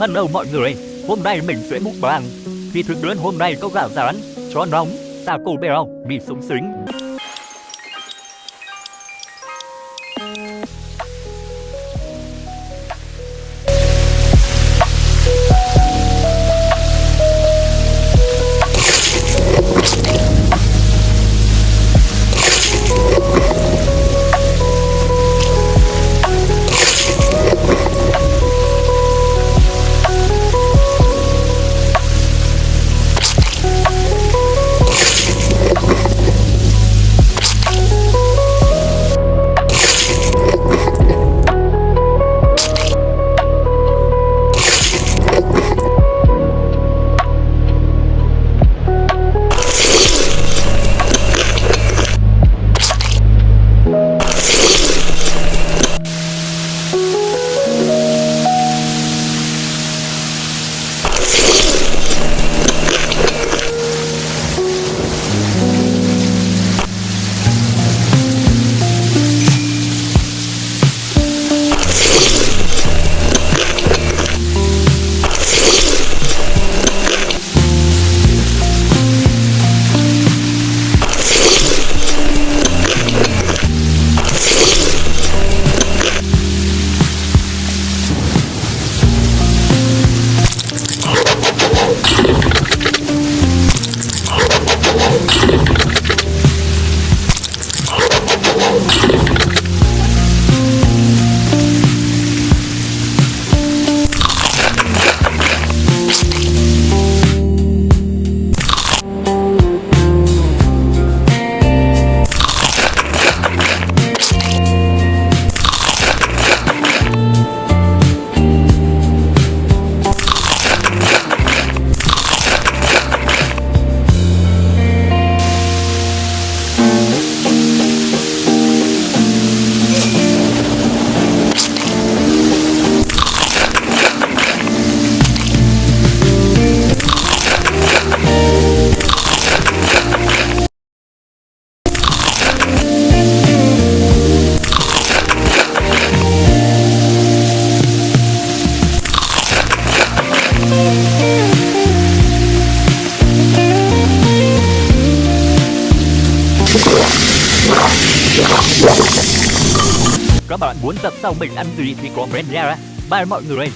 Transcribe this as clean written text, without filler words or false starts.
Hello mọi người, hôm nay mình sẽ mukbang. Thì thực đơn hôm nay có gà rán, chó nóng, taco bell, mì sống xính. Các bạn muốn tập sau mình ăn gì thì comment nha. Bye mọi người.